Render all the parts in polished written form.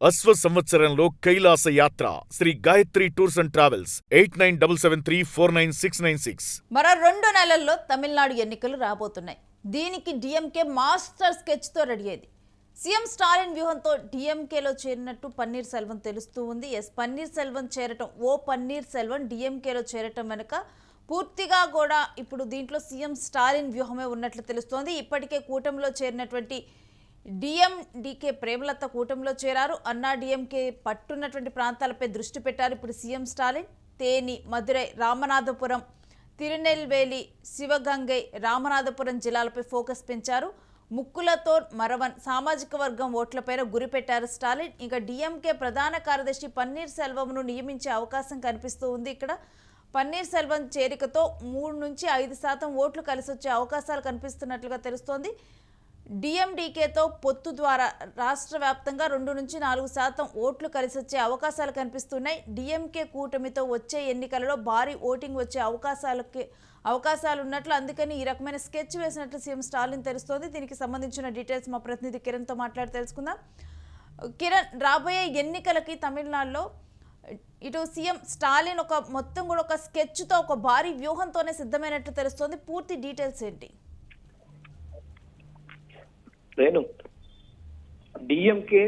అశ్వ సంవత్సరంలో కైలాస యాత్ర Sri Gayatri tours and travels 8977349696. మరో 2 నెలల్లో తమిళనాడు ఎన్నికలు రాబోతున్నాయి. దీనికి డిఎంకే మాస్టర్ స్కెచ్తో రెడీ అయింది. సీఎం స్టాలిన్ వ్యూహంతో డిఎంకేలో చేరినట్టు పన్నీర్ సెల్వం తెలుస్తూ ఉంది. పన్నీర్ సెల్వం చేరటం పన్నీర్ సెల్వం డిఎంకేలో చేరటం వెనుక పూర్తిగా కూడా ఇప్పుడు దీంట్లో సీఎం స్టాలిన్ వ్యూహమే ఉన్నట్లు తెలుస్తోంది. ఇప్పటికే కూటమిలో చేరినటువంటి డిఎండికే ప్రేమలత కూటమిలో చేరారు. అన్నా డిఎంకే పట్టున్నటువంటి ప్రాంతాలపై దృష్టి పెట్టారు ఇప్పుడు సీఎం స్టాలిన్. తేని, మదురై, రామనాథపురం, తిరునెల్వేలి, శివగంగై, రామనాథపురం జిల్లాలపై ఫోకస్ పెంచారు. ముక్కులతో మరవన్ సామాజిక వర్గం ఓట్లపైన గురిపెట్టారు స్టాలిన్. ఇంకా డిఎంకే ప్రధాన కార్యదర్శి పన్నీర్ సెల్వంను నియమించే అవకాశం కనిపిస్తూ ఉంది. ఇక్కడ పన్నీర్ సెల్వం చేరికతో 3 నుంచి 5% ఓట్లు కలిసొచ్చే అవకాశాలు కనిపిస్తున్నట్లుగా తెలుస్తోంది. డిఎండికేతో పొత్తు ద్వారా రాష్ట్ర వ్యాప్తంగా 2 నుంచి 4% ఓట్లు కలిసొచ్చే అవకాశాలు కనిపిస్తున్నాయి. డిఎంకే కూటమితో వచ్చే ఎన్నికలలో భారీ ఓటింగ్ వచ్చే అవకాశాలు ఉన్నట్లు, అందుకని ఈ రకమైన స్కెచ్ వేసినట్లు సీఎం స్టాలిన్ తెలుస్తోంది. దీనికి సంబంధించిన డీటెయిల్స్ మా ప్రతినిధి కిరణ్తో మాట్లాడి తెలుసుకుందాం. కిరణ్, రాబోయే ఎన్నికలకి తమిళనాడులో ఇటు సీఎం స్టాలిన్ మొత్తం కూడా ఒక స్కెచ్తో ఒక భారీ వ్యూహంతోనే సిద్ధమైనట్లు తెలుస్తోంది. పూర్తి డీటెయిల్స్ ఏంటి? డిఎంకే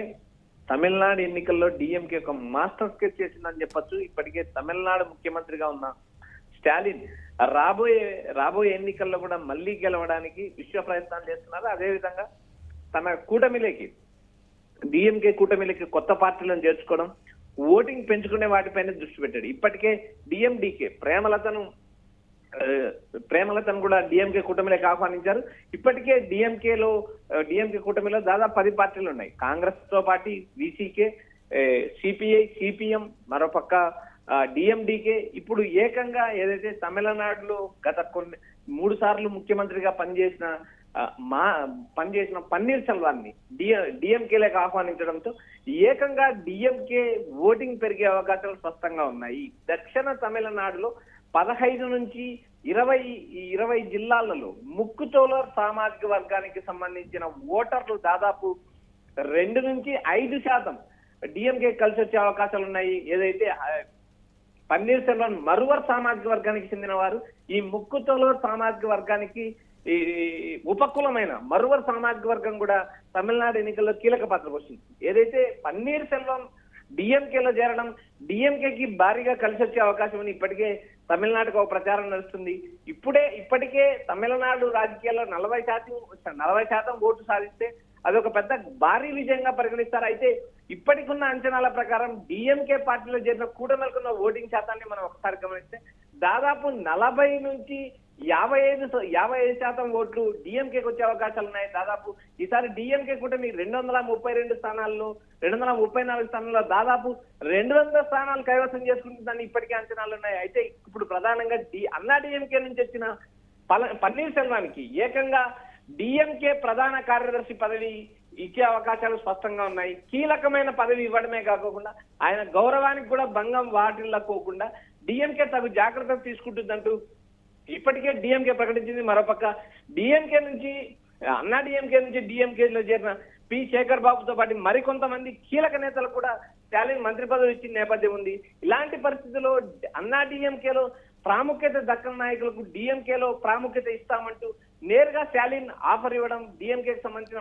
తమిళనాడు ఎన్నికల్లో డిఎంకే ఒక మాస్టర్ స్కెచ్ చేసిందని చెప్పొచ్చు. ఇప్పటికే తమిళనాడు ముఖ్యమంత్రిగా ఉన్న స్టాలిన్ రాబోయే ఎన్నికల్లో కూడా మళ్ళీ గెలవడానికి విశ్వ ప్రయత్నాలు చేస్తున్నారు. అదేవిధంగా తన కూటమిలోకి డిఎంకే కూటమిలోకి కొత్త పార్టీలను చేర్చుకోవడం, ఓటింగ్ పెంచుకునే వాటిపైన దృష్టి పెట్టాడు. ఇప్పటికే డిఎండికే ప్రేమలతను కూడా డిఎంకే కూటమిలోకి ఆహ్వానించారు. ఇప్పటికే డిఎంకే కూటమిలో దాదాపు 10 పార్టీలు ఉన్నాయి. కాంగ్రెస్ తో పాటు విసికే, సిపిఐ, సిపిఎం, మరోపక్క డిఎండికే. ఇప్పుడు ఏకంగా ఏదైతే తమిళనాడులో గత 3 సార్లు ముఖ్యమంత్రిగా పనిచేసిన పన్నీర్ సెల్వాన్ని డిఎంకేలోకి ఆహ్వానించడంతో ఏకంగా డిఎంకే ఓటింగ్ పెరిగే అవకాశాలు స్పష్టంగా ఉన్నాయి. దక్షిణ తమిళనాడులో 15 నుంచి 20 జిల్లాలలో ముక్కుతోలర్ సామాజిక వర్గానికి సంబంధించిన ఓటర్లు దాదాపు 2 నుంచి 5% డిఎంకే కలిసి వచ్చే అవకాశాలు ఉన్నాయి. ఏదైతే పన్నీర్ సెల్వం మరువర్ సామాజిక వర్గానికి చెందిన వారు, ఈ ముక్కుతోలర్ సామాజిక వర్గానికి ఉపకులమైన మరువర్ సామాజిక వర్గం కూడా తమిళనాడు ఎన్నికల్లో కీలక పాత్ర పోషించింది. ఏదైతే పన్నీర్ సెల్వం డిఎంకేలో చేరడం డిఎంకేకి భారీగా కలిసి వచ్చే అవకాశం అని ఇప్పటికే తమిళనాడుకు ఒక ప్రచారం నడుస్తుంది. ఇప్పటికే తమిళనాడు రాజకీయాల్లో 40% ఓటు సాధిస్తే అదొక పెద్ద భారీ విజయంగా పరిగణిస్తారు. అయితే ఇప్పటికున్న అంచనాల ప్రకారం డిఎంకే పార్టీలో చేరిన కూటమిలకున్న ఓటింగ్ శాతాన్ని మనం ఒకసారి గమనిస్తే దాదాపు 40 నుంచి 55% ఓట్లు డిఎంకేకి వచ్చే అవకాశాలు ఉన్నాయి. దాదాపు ఈసారి డిఎంకే కూటమి 232 స్థానాల్లో 234 స్థానాల్లో దాదాపు 200 స్థానాలు కైవసం చేసుకుంటుందని ఇప్పటికే అంచనాలు ఉన్నాయి. అయితే ఇప్పుడు ప్రధానంగా అన్నా డిఎంకే నుంచి వచ్చిన పన్నీర్ సెల్వానికి ఏకంగా డిఎంకే ప్రధాన కార్యదర్శి పదవి ఇచ్చే అవకాశాలు స్పష్టంగా ఉన్నాయి. కీలకమైన పదవి ఇవ్వడమే కాకుండా ఆయన గౌరవానికి కూడా భంగం వాటిల్లకోకుండా డిఎంకే తగు జాగ్రత్తలు తీసుకుంటుందంటూ ఇప్పటికే డిఎంకే ప్రకటించింది. మరోపక్క అన్నా డిఎంకే నుంచి డిఎంకేలో చేరిన పి శేఖర్ బాబుతో పాటు మరికొంతమంది కీలక నేతలు కూడా స్టాలిన్ మంత్రి పదవి ఇచ్చిన నేపథ్యం ఉంది. ఇలాంటి పరిస్థితుల్లో అన్నా డిఎంకేలో ప్రాముఖ్యత దక్కని నాయకులకు డిఎంకేలో ప్రాముఖ్యత ఇస్తామంటూ నేరుగా స్టాలిన్ ఆఫర్ ఇవ్వడం, డిఎంకేకి సంబంధించిన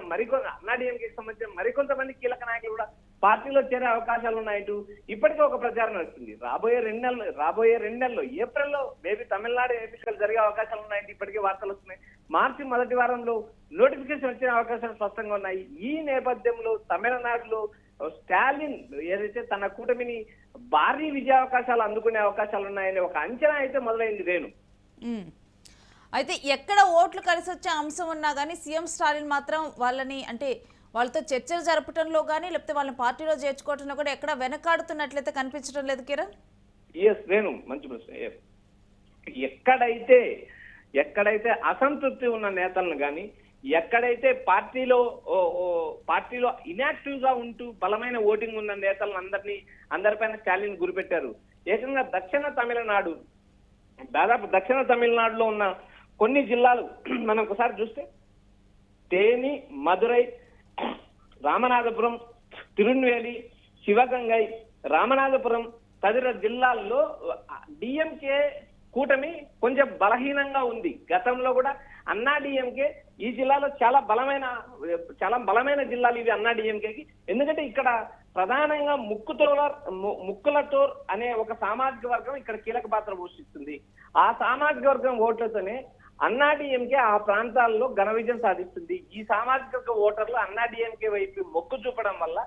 అన్నా డిఎంకేకి సంబంధించిన మరికొంతమంది కీలక నాయకులు కూడా పార్టీలో చేరే అవకాశాలు ఉన్నాయంటూ ఇప్పటికే ఒక ప్రచారం నడుస్తుంది. రాబోయే 2 నెలల్లో ఏప్రిల్లో మేబీ తమిళనాడు ఎన్నికలు జరిగే అవకాశాలు ఉన్నాయంటే ఇప్పటికే వార్తలు వస్తున్నాయి. మార్చి మొదటి వారంలో నోటిఫికేషన్ వచ్చే అవకాశాలు స్పష్టంగా ఉన్నాయి. ఈ నేపథ్యంలో తమిళనాడులో స్టాలిన్ ఏదైతే తన కూటమిని భారీ విజయావకాశాలు అందుకునే అవకాశాలు ఉన్నాయని ఒక అంచనా అయితే మొదలైంది. రేణు, అయితే ఎక్కడ ఓట్లు కలిసి వచ్చే అంశం ఉన్నా కానీ సీఎం స్టాలిన్ మాత్రం వాళ్ళతో చర్చలు జరపడంలో కానీ లేకపోతే వాళ్ళని పార్టీలో చేర్చుకోవడంలో కూడా ఎక్కడ వెనకాడుతున్నట్లయితే కనిపించడం లేదు కిరణ్. రేణు, మంచి ప్రశ్న. ఎక్కడైతే అసంతృప్తి ఉన్న నేతలను కానీ, ఎక్కడైతే పార్టీలో ఇనాక్టివ్ గా ఉంటూ బలమైన ఓటింగ్ ఉన్న నేతలను అందరిపైన స్టాలిన్ గురిపెట్టారు. ఏకంగా దాదాపు దక్షిణ తమిళనాడులో ఉన్న కొన్ని జిల్లాలు మనం ఒకసారి చూస్తే తేని, మదురై, రామనాథపురం, తిరునెల్వేలి, శివగంగై, రామనాథపురం తదితర జిల్లాల్లో డిఎంకే కూటమి కొంచెం బలహీనంగా ఉంది. గతంలో కూడా అన్నా డిఎంకే ఈ జిల్లాలో చాలా బలమైన జిల్లాలు ఇవి అన్నా డిఎంకేకి. ఎందుకంటే ఇక్కడ ప్రధానంగా ముక్కులటోర్ అనే ఒక సామాజిక వర్గం ఇక్కడ కీలక పాత్ర పోషిస్తుంది. ఆ సామాజిక వర్గం ఓట్లతోనే అన్నా డిఎంకే ఆ ప్రాంతాల్లో ఘన విజయం సాధిస్తుంది. ఈ సామాజిక వర్గ ఓటర్లు అన్నా డిఎంకే వైపు మొగ్గు చూపడం వల్ల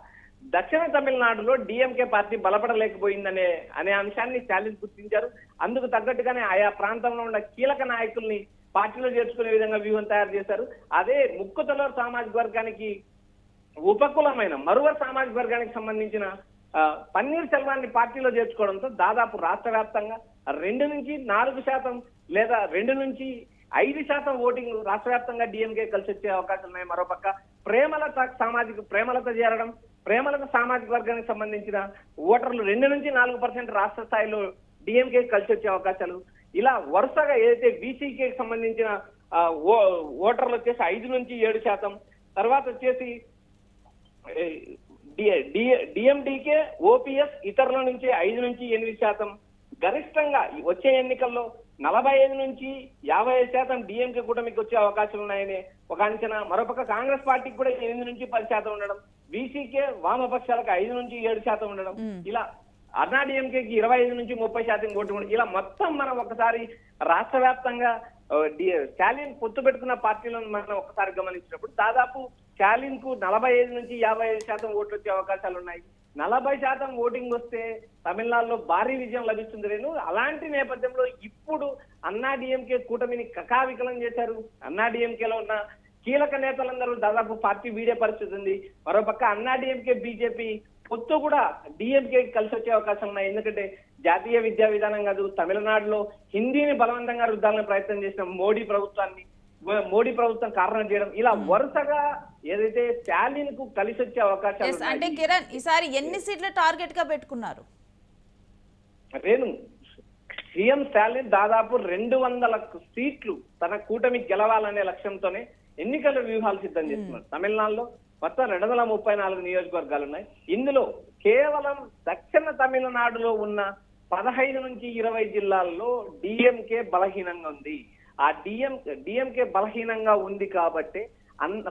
దక్షిణ తమిళనాడులో డిఎంకే పార్టీ బలపడలేకపోయిందనే అంశాన్ని స్టాలిన్ గుర్తించారు. అందుకు తగ్గట్టుగానే ఆయా ప్రాంతంలో ఉన్న కీలక నాయకుల్ని పార్టీలో చేర్చుకునే విధంగా వ్యూహం తయారు చేశారు. అదే ముక్కుతలూరు సామాజిక వర్గానికి ఉపకులమైన మరువర్ సామాజిక వర్గానికి సంబంధించిన పన్నీర్ సెల్వాన్ని పార్టీలో చేర్చుకోవడంతో దాదాపు రాష్ట్ర వ్యాప్తంగా 2 నుంచి 4% లేదా 2 నుంచి 5% ఓటింగ్ రాష్ట్ర వ్యాప్తంగా డిఎంకే కలిసి వచ్చే అవకాశాలు ఉన్నాయి. మరోపక్క ప్రేమలత చేరడం, ప్రేమలత సామాజిక వర్గానికి సంబంధించిన ఓటర్లు 2 నుంచి 4% రాష్ట్ర స్థాయిలో డిఎంకే కలిసి వచ్చే అవకాశాలు. ఇలా వరుసగా ఏదైతే బీసీకే సంబంధించిన ఓటర్లు వచ్చేసి 5 నుంచి 7%, తర్వాత వచ్చేసి డిఎండికే, ఓపీఎస్ ఇతరుల నుంచి 5 నుంచి 8%, గరిష్టంగా వచ్చే ఎన్నికల్లో 45 నుంచి 55% డిఎంకే కూటమికి వచ్చే అవకాశాలు ఉన్నాయని ఒక అంచనా. మరోపక్క కాంగ్రెస్ పార్టీకి కూడా 8 నుంచి 10% ఉండడం, బీసీకే వామపక్షాలకు 5 నుంచి 7% ఉండడం, ఇలా అన్నా డిఎంకేకి 25 నుంచి 30% ఓటు ఉండడం. ఇలా మొత్తం మనం ఒకసారి రాష్ట్ర వ్యాప్తంగా స్టాలిన్ పొత్తు పెట్టుకున్న పార్టీలను మనం ఒకసారి గమనించినప్పుడు దాదాపు స్టాలిన్ కు 45 నుంచి 55% ఓట్లు వచ్చే అవకాశాలు ఉన్నాయి. 40% ఓటింగ్ వస్తే తమిళనాడులో భారీ విజయం లభిస్తుంది. అలాంటి నేపథ్యంలో ఇప్పుడు అన్నా డిఎంకే కూటమిని కకావికలం చేశారు. అన్నా డిఎంకేలో ఉన్న కీలక నేతలందరూ దాదాపు పార్టీ వీడే పరిస్థితి ఉంది. మరోపక్క అన్నా డిఎంకే బీజేపీ పొత్తు కూడా డిఎంకే కలిసి వచ్చే అవకాశం ఉన్నాయి. ఎందుకంటే జాతీయ విద్యా విధానం కాదు, తమిళనాడులో హిందీని బలవంతంగా రుద్దాలని ప్రయత్నం చేసిన మోడీ ప్రభుత్వం కారణం చేయడం, ఇలా వరుసగా ఏదైతే స్టాలిన్ కు కలిసి వచ్చే అవకాశాలు. అంటే కిరణ్, ఈసారి ఎన్ని సీట్లు టార్గెట్ గా పెట్టుకున్నారు? సీఎం స్టాలిన్ దాదాపు 200 సీట్లు తన కూటమి గెలవాలనే లక్ష్యంతోనే ఎన్నికల వ్యూహాలు సిద్ధం చేస్తున్నారు. తమిళనాడులో మొత్తం 234 నియోజకవర్గాలు ఉన్నాయి. ఇందులో కేవలం దక్షిణ తమిళనాడులో ఉన్న 15 నుంచి 20 జిల్లాల్లో డిఎంకే బలహీనంగా ఉంది. ఆ డిఎంకే బలహీనంగా ఉంది కాబట్టి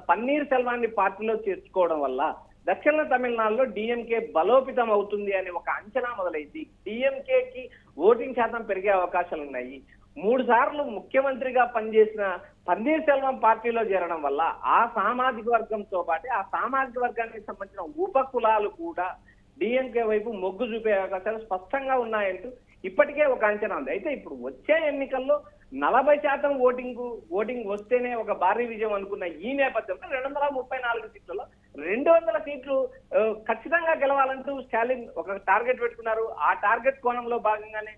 పన్నీర్ సెల్వాన్ని పార్టీలో చేర్చుకోవడం వల్ల దక్షిణ తమిళనాడులో డిఎంకే బలోపేతం అవుతుంది అనే ఒక అంచనా మొదలైంది. డిఎంకేకి ఓటింగ్ శాతం పెరిగే అవకాశాలు ఉన్నాయి. 3 సార్లు ముఖ్యమంత్రిగా పనిచేసిన పన్నీర్ సెల్వం పార్టీలో చేరడం వల్ల ఆ సామాజిక వర్గంతో పాటు ఆ సామాజిక వర్గానికి సంబంధించిన ఉపకులాలు కూడా డిఎంకే వైపు మొగ్గు చూపే అవకాశాలు స్పష్టంగా ఉన్నాయంటూ ఇప్పటికే ఒక అంచనా ఉంది. అయితే ఇప్పుడు వచ్చే ఎన్నికల్లో 40% ఓటింగ్ వస్తేనే ఒక భారీ విజయం అనుకున్న ఈ నేపథ్యంలో 234 సీట్లలో 200 సీట్లు ఖచ్చితంగా గెలవాలంటూ స్టాలిన్ ఒక టార్గెట్ పెట్టుకున్నారు. ఆ టార్గెట్ కోణంలో భాగంగానే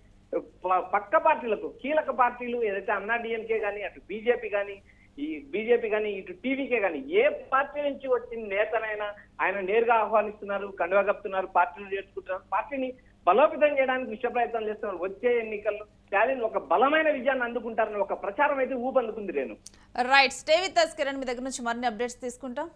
పక్క పార్టీలకు, కీలక పార్టీలు ఏదైతే అన్నా డిఎంకే కానీ, అటు బీజేపీ కానీ, ఇటు టీవీకే కానీ, ఏ పార్టీ నుంచి వచ్చిన నేతనైనా ఆయన నేరుగా ఆహ్వానిస్తున్నారు, కండువా కప్పుతున్నారు, పార్టీలు చేర్చుకుంటున్నారు, పార్టీని బలోపేతం చేయడానికి విశ్వ ప్రయత్నం చేస్తున్నారు. వచ్చే ఎన్నికల్లో స్టాలిన్ ఒక బలమైన విజయాన్ని అందుకుంటారని ఒక ప్రచారం అయితే ఊపందుకుంది. Right, stay with us Kiran, మీ దగ్గర నుంచి మరిన్ని అప్డేట్స్ తీసుకుంటాం.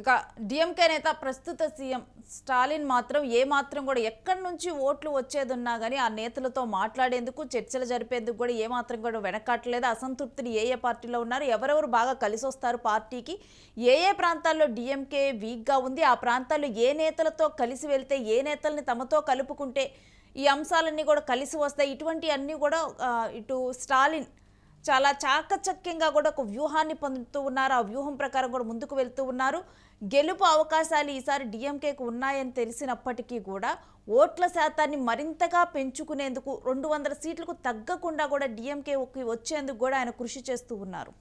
ఇక డిఎంకే నేత ప్రస్తుత సీఎం స్టాలిన్ మాత్రం ఏమాత్రం కూడా ఎక్కడి నుంచి ఓట్లు వచ్చేదున్నా కానీ ఆ నేతలతో మాట్లాడేందుకు, చర్చలు జరిపేందుకు కూడా ఏమాత్రం కూడా వెనకాట్లేదు. అసంతృప్తిని ఏ పార్టీలో ఉన్నారు, ఎవరెవరు బాగా కలిసి వస్తారు పార్టీకి, ఏ ప్రాంతాల్లో డిఎంకే వీక్గా ఉంది, ఆ ప్రాంతాల్లో ఏ నేతలతో కలిసి వెళ్తే, ఏ నేతల్ని తమతో కలుపుకుంటే ఈ అంశాలన్నీ కూడా కలిసి వస్తాయి, ఇటువంటి అన్నీ కూడా ఇటు స్టాలిన్ చాలా చాకచక్యంగా కూడా ఒక వ్యూహాన్ని పొందుతూ ఉన్నారు. ఆ వ్యూహం ప్రకారం కూడా ముందుకు వెళ్తూ ఉన్నారు. గెలుపు అవకాశాలు ఈసారి డిఎంకేకు ఉన్నాయని తెలిసినప్పటికీ కూడా ఓట్ల శాతాన్ని మరింతగా పెంచుకునేందుకు 200 సీట్లకు తగ్గకుండా కూడా డిఎంకే వచ్చేందుకు కూడా ఆయన కృషి చేస్తూ ఉన్నారు.